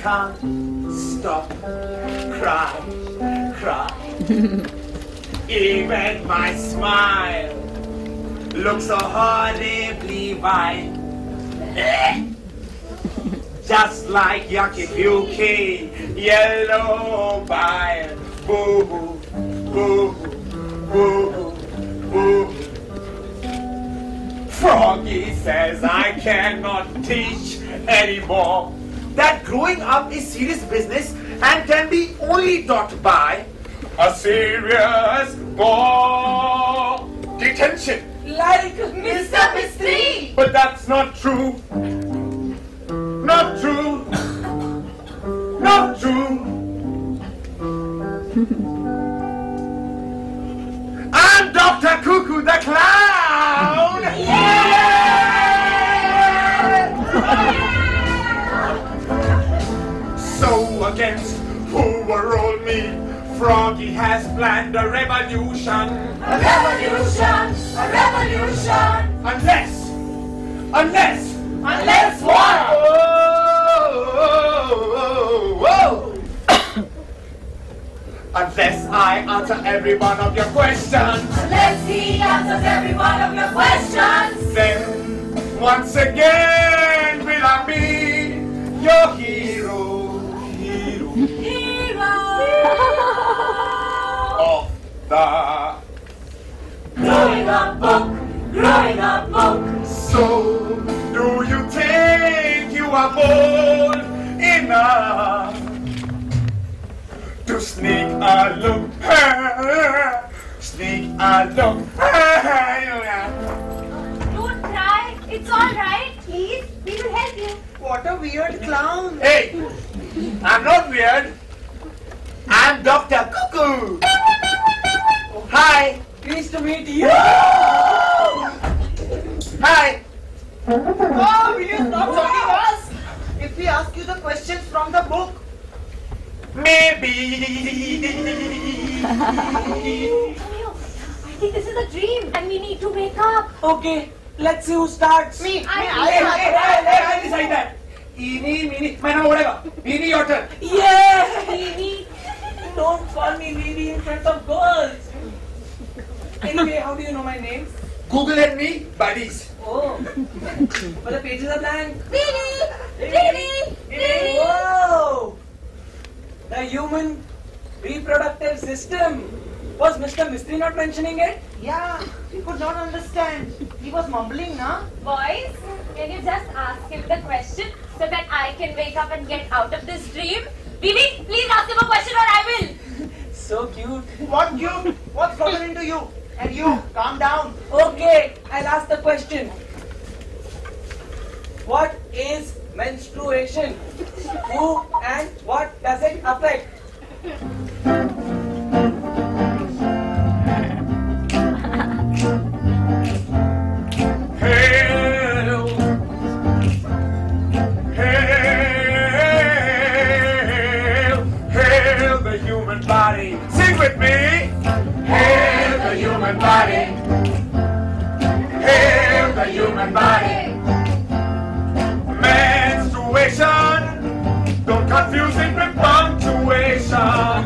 can't stop cry. Even my smile looks so horribly white. Just like yucky UK yellow bile. Boo hoo, boo hoo, boo hoo, boo hoo. Froggy says I cannot teach anymore. That growing up is serious business and can be only taught by a serious ball. Detention. Like Mr. Mistry. But that's not true. Not true. Not true. I'm Dr. Cuckoo the Clown. So against who will rule me, Froggy has planned a revolution. A revolution! A revolution! Unless what? Whoa. Unless I answer every one of your questions. Unless he answers every one of your questions. Then once again will I be your hero. Of the Growing up book. So, do you think you are bold enough to sneak a look? Sneak a look. Don't cry. It's all right. Please, we will help you. What a weird clown. Hey, I'm not weird. I'm Dr. Cuckoo. Hi. Pleased to meet you. Hi. Oh, will you stop talking us? If we ask you the questions from the book. Maybe. Romeo, I think this is a dream and we need to wake up. Okay, let's see who starts. Hey, I decide that. Eeny, meeny, whatever. Meeny, your turn. Yeah! Baby. Don't call me Lily in front of girls. Anyway, how do you know my name? Google and me, buddies. Oh, but the pages are blank. Lily. Whoa! The human reproductive system. Was Mr. Mistry not mentioning it? Yeah, we could not understand. He was mumbling, na? Boys, can you just ask him the question so that I can wake up and get out of this dream? Bibi, please ask him a question or I will. So cute. What cute? What's gotten into you? And you, calm down. Okay, I'll ask the question. What is menstruation? Who and what does it affect? Hail, hail, hail the human body. Sing with me. Hail the human body. Hail the human body. Menstruation. Don't confuse it with punctuation.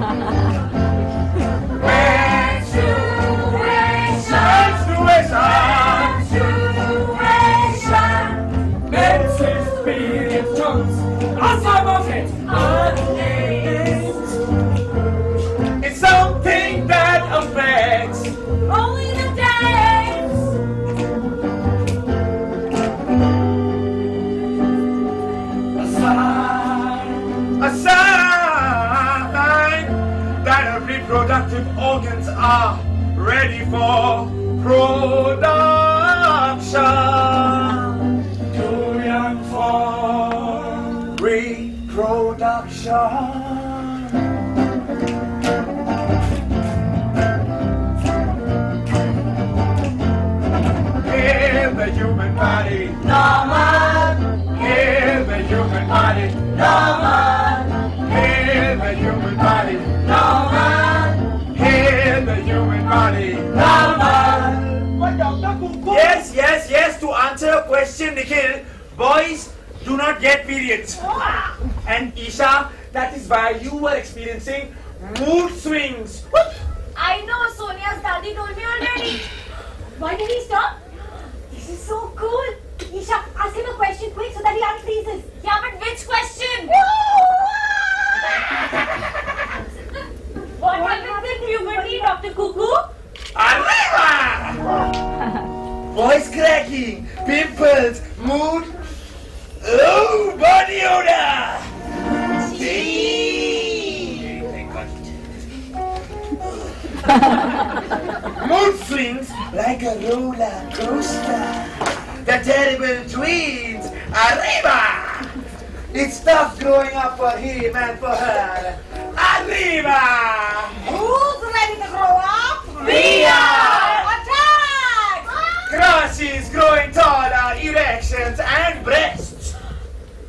It's something that affects Only the days. a sign that our reproductive organs are ready for production. Too young for reproduction. Hear the human body, Normal. hear the human body, Normal. hear the human body, Normal. hear the human body. Normal. But Dr. Cuckoo. Yes, to answer your question, Nikhil, boys do not get periods. And Isha, that is why you were experiencing mood swings. I know, Sonia's daddy told me already. Why did he stop? This is so cool. Isha, ask him a question quick so that he unfreezes. Yeah, but which question? What happens in puberty, Dr. Cuckoo? Arriba! Voice cracking, pimples, mood. Oh, body odor! Gee! Mood swings like a roller coaster. The terrible twins, arriba! It's tough growing up for him and for her. Arriba! Who's ready to grow up? We are! Attack! Crushes growing taller, erections and breasts.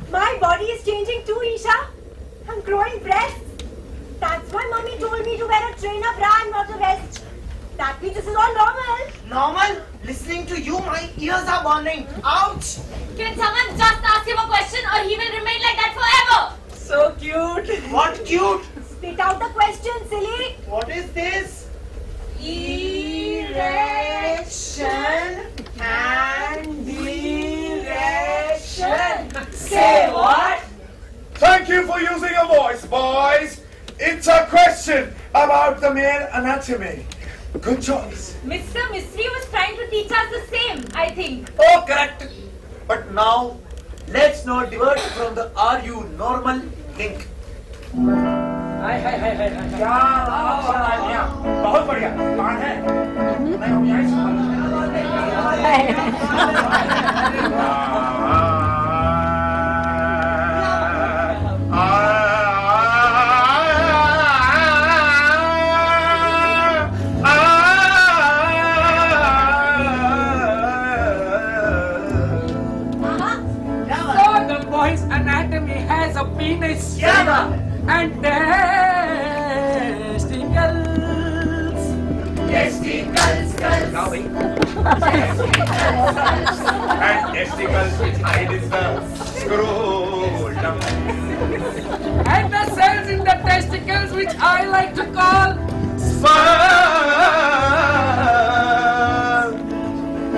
My body is changing too, Isha. I'm growing breasts. That's why mommy told me to wear a trainer bra and not a vest. That means this is all normal. Normal? Listening to you, my ears are burning. Ouch! Can someone just ask him a question or he will remain like that forever? So cute. What cute? Spit out the question, silly. What is this? Erection and direction. Say what? Thank you for using a voice, boys. It's a question about the male anatomy. Good choice. Mr. Mistry was trying to teach us the same, I think. Oh, correct. But now, let's not divert from the "Are you normal?" link. Hi. क्या बहुत बढ़िया कौन है मैं हूँ यहाँ So the boy's anatomy has a penis. And testicles. and testicles which hide in the scrotum. And the cells in the testicles, which I like to call Sperm.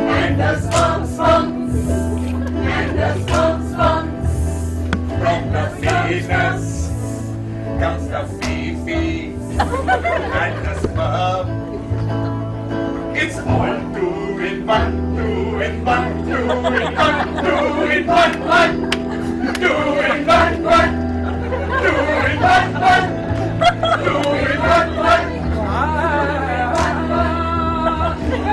And the sperms. From the fetus comes the feces and the sperm. It's all two in one, two in one, two in one, two in one, one. Two in one, one. Two in one, one. Two in one, one.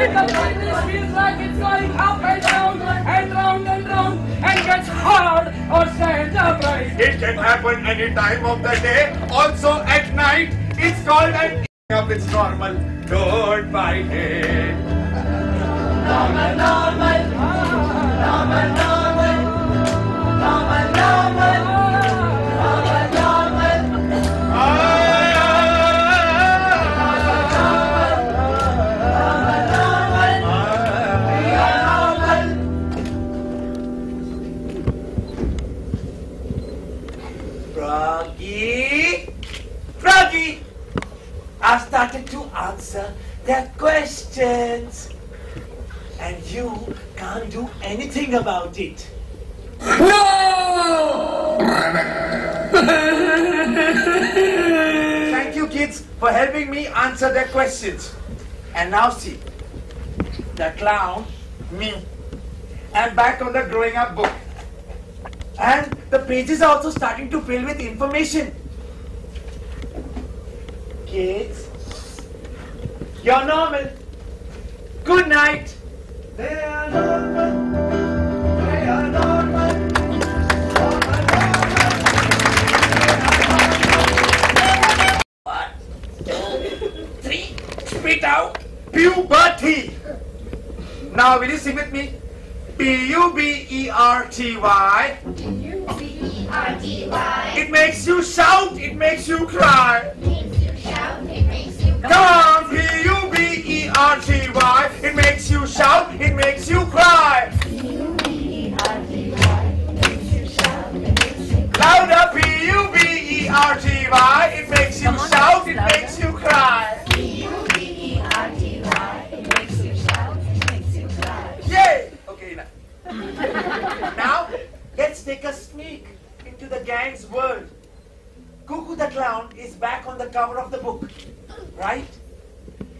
when the penis feels like it's going up and down and round and gets hard or stands upright. It can happen any time of the day, also at night. It's called an up. It's normal. Don't bite it. Froggy, I've started to answer their questions, and you can't do anything about it. Thank you, kids, for helping me answer their questions. And now see, the clown, me, I'm back on the growing up book. And the pages are also starting to fill with information. Kids, you're normal. Good night. They are normal. They are normal. One, two, three. Spit out. Puberty. Now will you sing with me? P-U-B-E-R-T-Y. P-U-B-E-R-T-Y. It makes you shout, it makes you cry. Makes you shout, it makes you Come on, P-U-B-E-R-T-Y. It makes you shout, it makes you cry. P-U-B-E-R-T-Y. Makes you shout, it makes you Louder, P P-U-B-E-R-T-Y. It makes you shout, it makes you cry. P-U-B-E-R-T-Y. It makes you shout, it makes you cry. Yay! Okay, now let's take a sneak into the gang's world. Cuckoo the Clown is back on the cover of the book, right?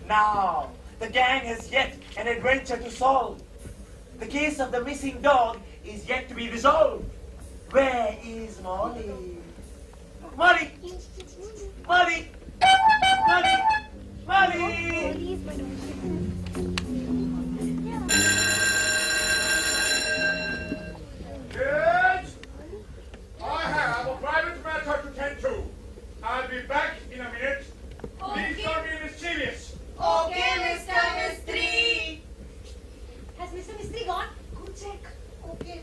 Now, the gang has yet an adventure to solve. The case of the missing dog is yet to be resolved. Where is Molly? Molly! Molly! Molly! Molly! Kids! I have a private matter to tend to. I'll be back in a minute. Please don't be mischievous. Okay, Mr. Mistry. Has Mr. Mistry gone? Go check. Okay.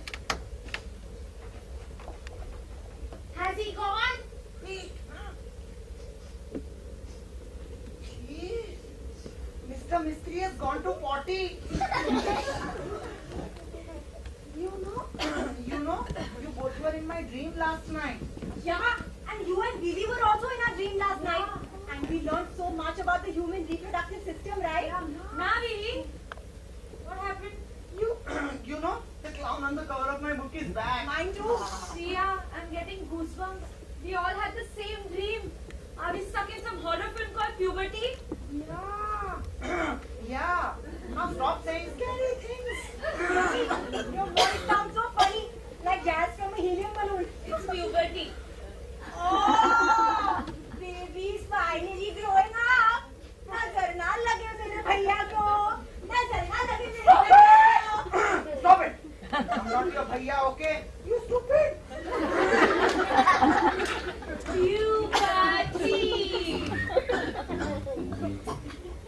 Has he gone? Mr. Mistry has gone to potty. You both were in my dream last night. Yeah, and you and Vivi were also in our dream last night. And we learned so much about the human reproductive system, right? Nah, Vivi. What happened? You know, the clown on the cover of my book is back. Mine too. Yeah, I'm getting goosebumps. We all had the same dream. Are we stuck in some horror film called Puberty? Yeah. Yeah. Now stop saying scary things. Your voice sounds so funny, like gas from a helium balloon. It's puberty. Oh, baby's finally growing up. नजर ना लगे मेरे भैया को. नजर ना लगे मेरे भैया को. Stop it. I'm not your bhaiya, okay? You stupid. Puberty.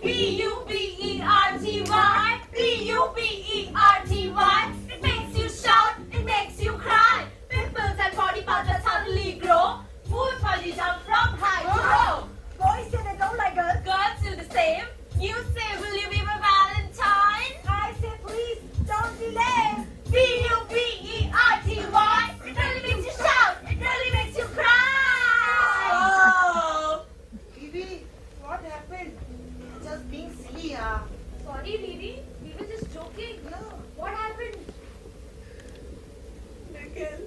P-U-B-E-R-T-Y. P-U-B-E-R-T-Y. It makes you shout, it makes you cry. Pimples and body parts that suddenly grow. Food body jump from high to low. Boys say they don't like girls. Girls do the same. You say, will you be my Valentine? I say, please don't delay. P-U-B-E-R-T-Y. It really makes you shout. It really makes you cry. Oh. Vivi, what happened? Just being silly, yeah. Sorry, Vivi. We were just joking. What happened? Nikhil,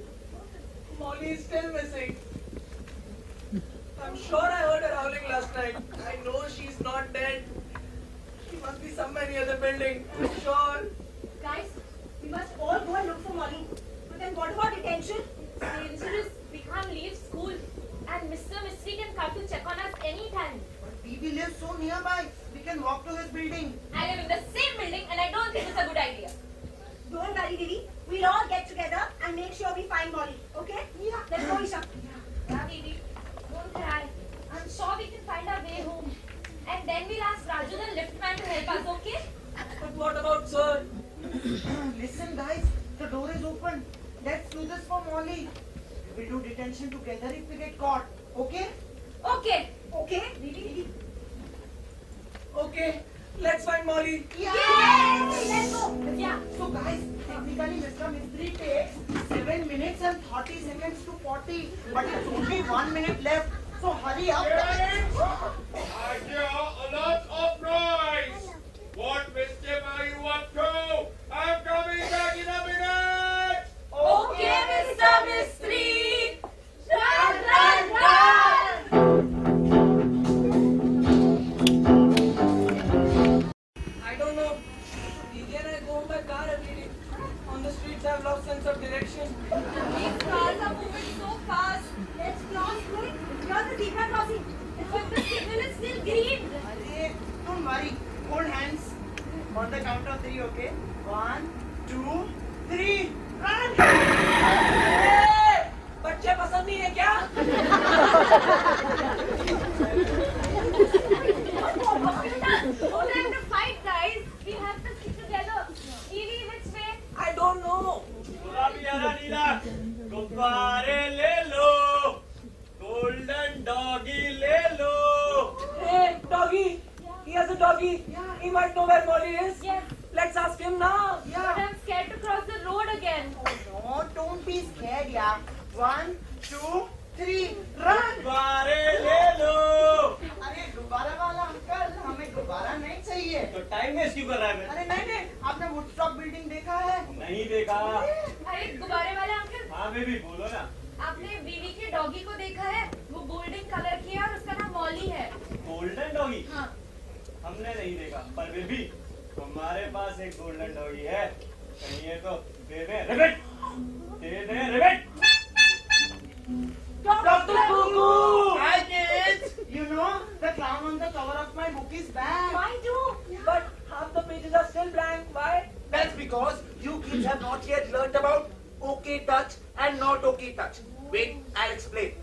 Molly is still missing. I'm sure I heard her howling last night. I know she's not dead. She must be somewhere near the building. I'm sure. Guys, we must all go and look for Molly. But then what about detention? It's dangerous. We can't leave school. And Mr. Mistry can come to check on us anytime. But Vivi lives so nearby. We can walk to his building. I live in the same building and I don't think it's a good idea. Don't worry, Vivi. We'll all get together and make sure we find Molly. Okay? Yeah. Let's go, Isha. Yeah, Vivi. Don't cry. I'm sure we can find our way home. And then we'll ask Raju the liftman to help us, okay? But what about Sir? Listen, guys. The door is open. Let's do this for Molly. We will do detention together if we get caught. Okay? Okay. Okay? Vivi? Okay, let's find Molly. Yeah. Yay! Let's go. Yeah. So guys, technically Mr. Mistry takes 7 minutes and 30 seconds to potty. But it's only 1 minute left. So hurry up. Kids! I hear a lot of noise. What mischief are you up to? I'm coming back in a minute. Okay, Mr. Mistry. Run, run, run. I don't know. Vivi and I go home by car every day. On the streets, I've lost sense of direction. These cars are moving so fast. Let's cross quick. Cross the zebra crossing. But the signal is still green. Arey, don't worry. Hold hands. On the count of 3, okay? 1, 2, 3. Run! Hey! बच्चे पसंद नहीं है क्या? No time to fight, guys. We have to stick together. Evie, which way? I don't know. गुलाबी हरा नीला गुब्बारे ले लो golden doggy ले लो Hey, doggy. He has a doggy. He might know where Molly is. Yes. Let's ask him now. But I'm scared to cross the road again. No, don't be scared, yeah. 1, 2, 3, run! गुब्बारे ले लो। अरे गुब्बारा वाला uncle, हमें गुब्बारा नहीं चाहिए। तो टाइम वेस्ट क्यों कर रहा है मैं? अरे नहीं, आपने वुडस्टॉक बिल्डिंग देखा है? नहीं देखा। अरे गुब्बारे वाला अंकल, हाँ बेबी बोलो ना। आपने वीवी के डॉगी को देखा है? वो गोल्डन कलर की है और उसका नाम मॉली है। Golden doggy? हाँ। हमने नहीं देखा, पर बेबी हमारे पास एक गोल्डन डॉगी है। कहिए तो दे दे rebate, they they rebate. Dr. Cuckoo! Hi kids! You know, the clown on the cover of my book is back. Why do? But half the pages are still blank. Why? That's because you kids have not yet learned about okay touch and not okay touch. Wait, I'll explain.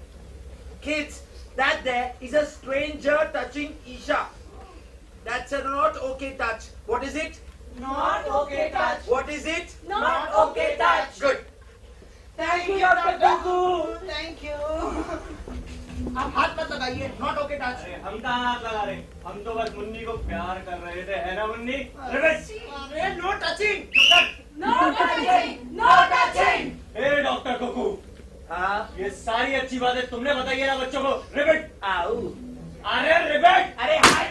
Kids, that there is a stranger touching Isha. That's a not okay touch. What is it? Not okay touch. What is it? Not okay touch. Good. Thank you, Dr. Cuckoo. Thank you. आप हाथ मत लगाइए. Not okay touch. अरे हम कहाँ हाथ लगा रहे? हम तो बस मुन्नी को प्यार कर रहे थे, है ना मुन्नी? रिबेट। अरे no touching. No touching! No touching! ए डॉक्टर कुकू, हाँ. ये सारी अच्छी बातें तुमने बताई है ना बच्चों को? रिबेट। आओ. अरे रिबेट। अरे हाय.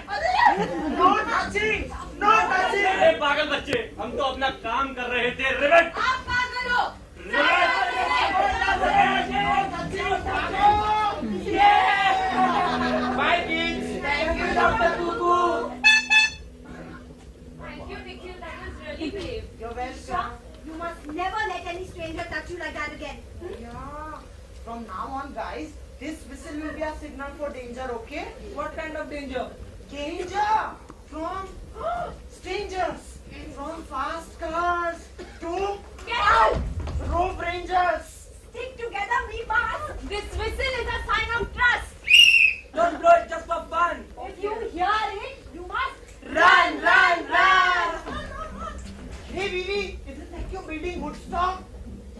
No touching. No touching. अरे पागल बच्चे, हम तो अपना काम कर रहे थे। रिबेट। आप पागल हो! Bye kids. Thank you, Dr. Cuckoo. Thank you, Nikhil. That was really brave. You're welcome. You must never let any stranger touch you like that again. Yeah. From now on, guys, this whistle will be a signal for danger, okay? What kind of danger? Danger from strangers, from fast cars to Get out! rope rangers. Stick together, we must. This whistle is a sign of trust. Don't blow it just for fun. If you hear it, you must Run, run, run! Hey, Vivi, isn't that your building Woodstock?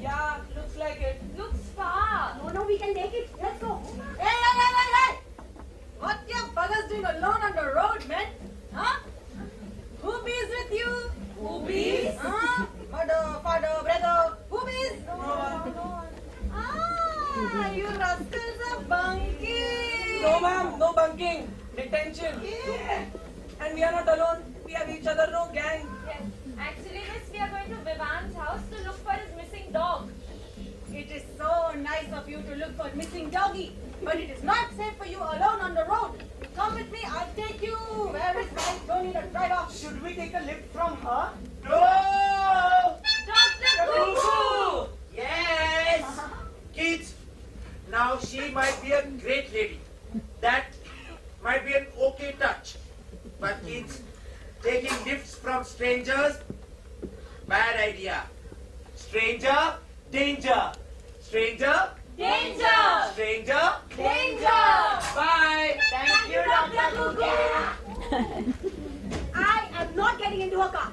Yeah, looks like it. Looks far. No, we can make it. Let's go. Hey! What you buggers doing alone on the road, man? Huh? Who bees with you? Who bees? Huh? Mother, father, brother. Who bees? Ah, you rascals are bunking. No, ma'am, no bunking. Detention. Yeah. And we are not alone. We have each other, no gang. Yes. Actually, miss, we are going to Vivan's house to look for his missing dog. It is so nice of you to look for missing doggy, but it is not safe for you alone on the road. Come with me, I'll take you. Where is my Tony the driver? Should we take a lift from her? No! Dr. Cuckoo! Yes! Kids, now she might be a great lady. That might be an okay touch. But kids, taking gifts from strangers, bad idea. Stranger, danger. Stranger, Danger! stranger. Danger! Bye! Thank you, Dr. Cuckoo. I am not getting into a car.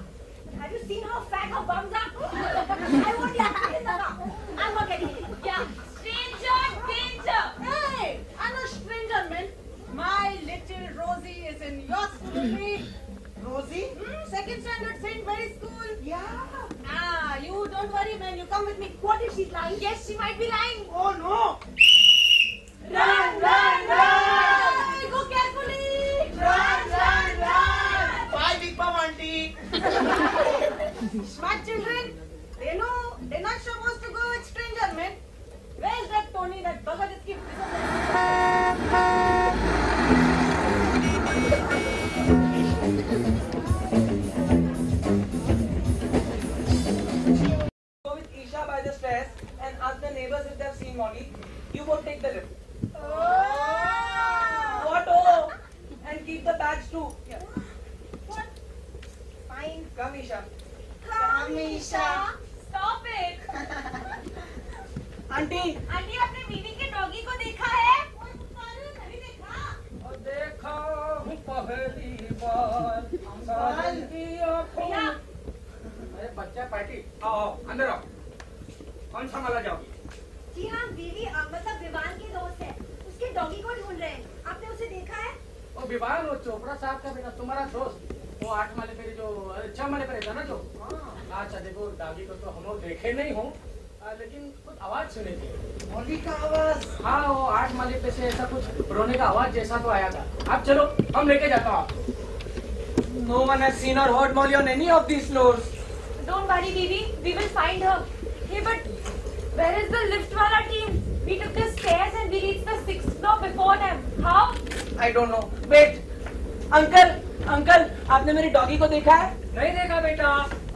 Have you seen how fat her bums are? I won't get back in the car. I'm not getting in. Yeah. Stranger, danger! Hey, I'm a stranger, man. My little Rosie is in your school with me. Rosie? Second standard St. Mary's School. Yeah. Ah, you don't worry, man. You come with me. What if she's lying? Yes, she might be lying. Oh no! Run, run, run! Hey, go carefully. Run, run, run! Bye, Big Mom Auntie. Smart children, they know they're not supposed to go with stranger, man. Where's that Tony? That bugger just keeps Go with Isha by the stairs and ask the neighbors if they have seen Molly. You won't take the lift. What? Oh! And keep the bags too. Here. What? Fine. Come, Isha. Come, Isha. Stop it! Auntie! Aunty आपने वीवी के doggy को देखा है? नहीं देखा। देखा हूँ पहली बार साजन की आँखों भैया, अरे बच्चा पार्टी आओ आओ अंदर आओ कौन सा माला जाओगी जी हाँ, वीवी मतलब विवान के दोस्त है। उसके डॉगी को ढूंढ रहे हैं। आपने उसे देखा है? वो विवान वो चोपड़ा साहब का बेटा तुम्हारा दोस्त वो 8 माले पे जो 6 माले पे रहता ना जो अच्छा देखो दादी को तो हम लोग देखे नहीं हो लेकिन कुछ आवाज सुने थी मौली का आवाज हाँ वो 8 माले पे से ऐसा कुछ रोने का आवाज जैसा तो आया था। आप चलो हम लेके जाता हूँ आपको। No one has seen or heard Molly on any of these floors. Don't worry, baby. We will find her. Hey, but where is the lift wala team? We took the stairs and we reached the 6th floor before them. How? I don't know. Wait. Uncle, आपने मेरी doggy को देखा है? नहीं देखा बेटा।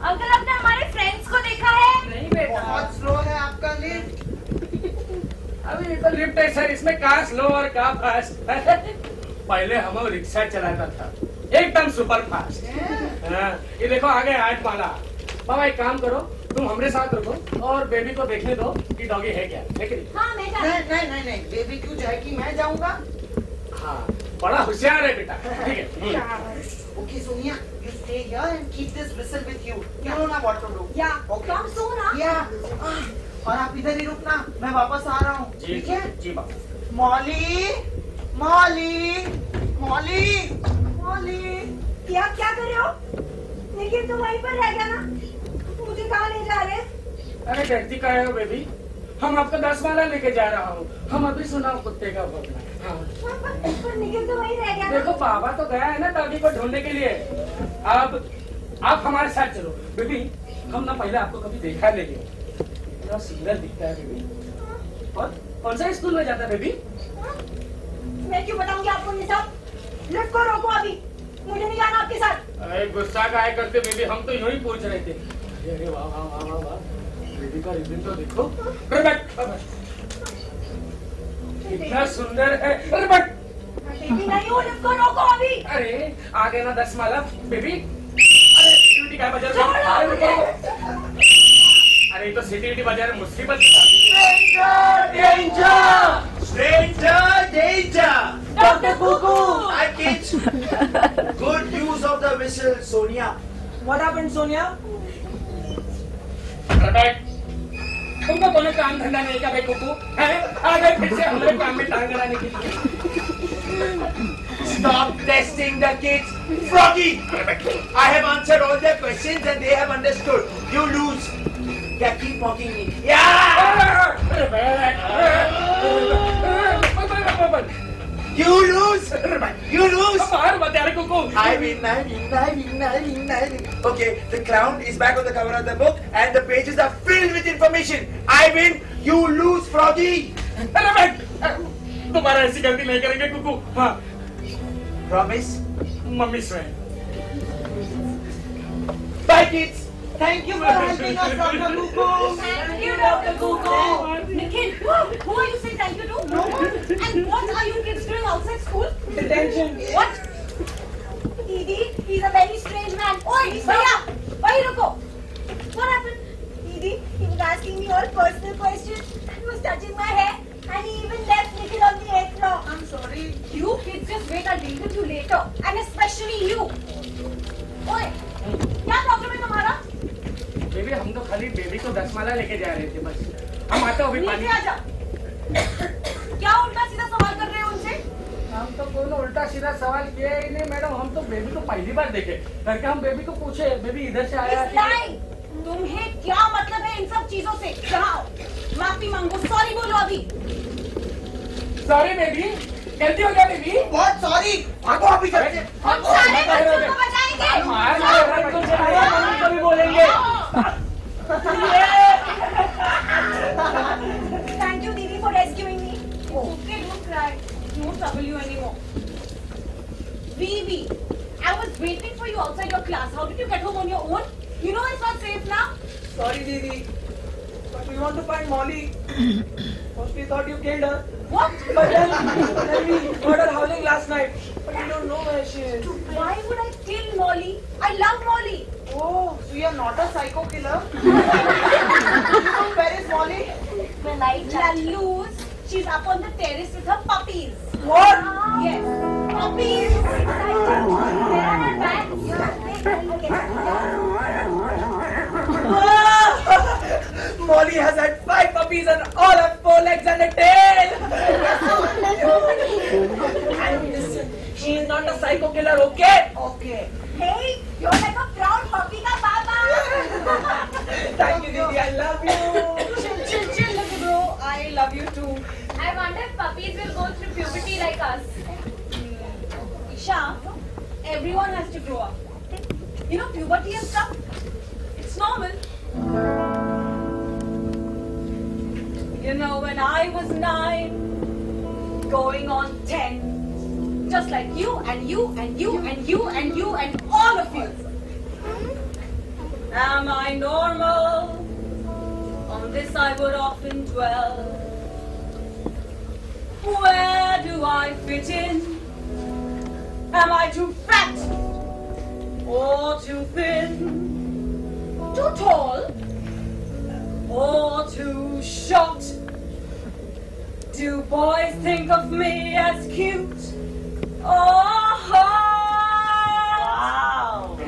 Uncle, आपने हमारे फ्रेंड्स को देखा है? नहीं बेटा। बहुत स्लो है आपका लिफ्ट। अभी तो लिफ्ट है सर, इसमें कहाँ स्लो और कहाँ फास्ट। पहले हम रिक्शा चलाता था, एकदम सुपर फास्ट। ये देखो आगे 8 माला। बाबा एक काम करो, तुम हमारे साथ रुको और बेबी को देखने दो कि डॉगी है क्या, लेकिन हाँ मैं जाऊँ। नहीं, बेबी क्यों जाएगी, मैं जाऊंगा। हाँ बड़ा होशियार है बेटा, ठीक है। Okay, Sonia, you stay here and keep this whistle with you. You know now what to do. Yeah. Okay. Come soon, huh? Yeah. और आप इधर ही रुकना, मैं वापस आ रहा हूँ। ठीक है? जी बाबा। मॉली। क्या कर रहे हो? लेकिन तुम वहीं पर रह गया ना? मुझे कहाँ ले जा रहे? अरे डरती का है बेबी, हम आपका 10 माला लेके जा रहा हूँ। हम अभी सुना कुत्ते का भौंकना। हाँ। पर निखिल तो वहीं रह गया ना? देखो बाबा तो गया है ना डॉगी को ढूंढने के लिए। अब आप हमारे साथ चलो बेबी, हम ना पहले आपको कभी देखा नहीं है, इतना सुंदर दिखता है बेबी। और कौन सा स्कूल में जाता है बेबी? मैं क्यों बताऊंगी आपको ये सब? लिफ्ट को रोको अभी, मुझे नहीं जाना आपके साथ। अरे गुस्सा काहे करते बेबी, हम तो यूं ही पूछ रहे थे। अरे वाह वाह वाह वाह वाह, बेबी का रिबन तो देखो। अरे बैठ, कितना सुंदर है। अरे बैठ। बेबी नहीं हूँ, लिफ्ट को रोको अभी। अरे आगे ना 10 माला बेबी। अरे सिटी का बाजार। अरे ये तो सिटी बाजार मुसीबत। Danger! Dr. Cuckoo! Hi kids! Good news of the whistle, Sonia. What happened, Sonia? तुमको कोनो काम धंधा नहीं क्या भाई कुकू? आ गए फिर से हमारे काम में टांग अड़ाने के लिए। Stop testing the kids. Froggy! I have answered all their questions and they have understood. You lose. Yeah, keep mocking me. Yeah! You lose! You lose! I win. Okay, the clown is back on the cover of the book and the pages are filled with information. I win. You lose, Froggy. दोबारा ऐसी गलती नहीं करेंगे कुकू। हाँ। Promise? Mummy स्वयं। Bye, kids. Thank you for helping us, Dr. Cuckoo. Thank you, Dr. Cuckoo. Nikhil, who are you saying thank you to? No one. And what are you kids doing outside school? Detention. What? Didi, he's a very strange man. Oi, Bhaiya, wait, ruko. What happened? Didi, he was asking me all personal questions. He was touching my hair, and he even left Nikhil on the 8th floor. I'm sorry. You kids just wait. I'll deal with you later, and especially you. Oi, क्या problem है तुम्हारा? Baby हम तो खाली baby को 10 माला लेके जा रहे थे बस। हम आते अभी पानी। नीचे आ जाओ। क्या उल्टा सीधा सवाल कर रहे हो उनसे? हम तो कोनो उल्टा सीधा सवाल किया ही नहीं मैडम, हम तो बेबी को पहली बार देखे। करके हम बेबी को पूछे बेबी इधर से आया है? तुम्हें क्या मतलब है इन सब चीजों से? जाओ माफी मांगो, सॉरी बोलो अभी। सॉरी बेबी, गलती हो गया बेबी। बहुत सॉरी। भागो अभी जल्दी से। हम सारे बच्चों को बचाएंगे। मार कभी बोलेंगे। Thank you, Didi, for rescuing me. It's okay, don't cry. Won't trouble you anymore. Vivi, I was waiting for you outside your class. How did you get home on your own? You know it's not safe now. Sorry, Didi. But we want to find Molly. First we thought you killed her. What? But then we heard her howling last night. But we don't know where she is. Why would I kill Molly? I love Molly. Oh, so you're not a psycho killer? Where is Molly? The lights are loose. She's up on the terrace with her puppies. What? Yes. Puppies. There are her bags. Molly has had 5 puppies and all have 4 legs and a tail. And listen, she is not a psycho killer, okay? Okay. Hey, you're like a proud puppy ka baba. Thank you, Didi. I love you. Chill, little bro. I love you too. I want wonder if puppies will go through puberty like us. Isha, everyone has to grow up. You know, puberty and stuff, it's normal. You know, when I was 9, going on 10, just like you and you and you and you and you and all of you. Am I normal? On this I would often dwell. Where do I fit in? Am I too fat? Or too thin? Too tall? Or too short? Do boys think of me as cute? Or hot? Wow!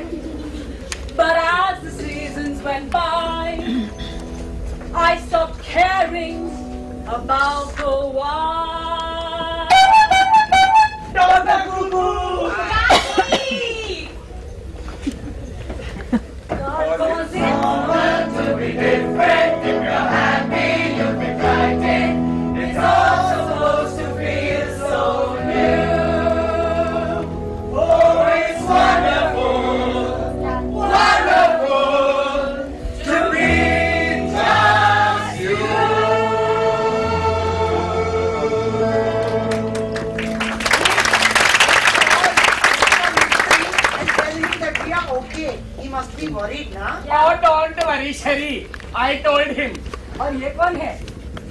But as the seasons went by, I stopped caring about the why. Dr. Cuckoo! Daddy! God calls it To be different, if you're happy, you'll be frightened. It's all supposed to feel so new. Oh, it's wonderful, wonderful to be just you. And tell him that we are okay. He must be worried, na? Oh, don't worry, Shari. I told him. और ये कौन है?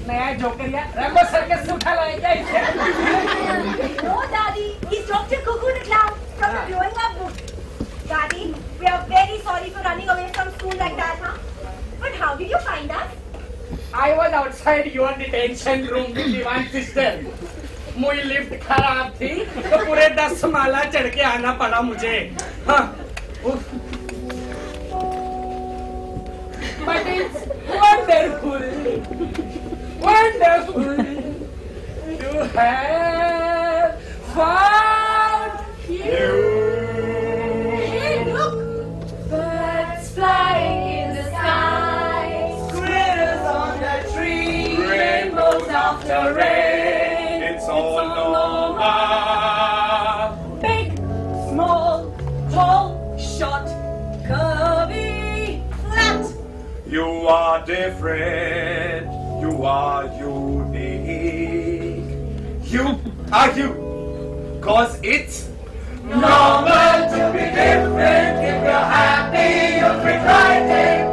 नया जोकरिया Rambo circus से उठा लाया क्या इसे? No, Daddy. He's Dr. Cuckoo the Clown from the Growing Up book. Daddy, we are very sorry for running away from school like that, huh? But how did you find us? I was outside your detention room with Divan sister. मुझे lift खराब थी तो पूरे 10 माला चढ़ के आना पड़ा मुझे. हाँ. But it's wonderful, wonderful to have found you. Hey, look! Birds flying in the sky. Squirrels on the tree. Rainbows after rain. It's all normal. Big, small, tall, short, curvy, flat. You are different. You are unique. You are you. 'Cause it's normal to be different. If you're happy, you'll be frightened.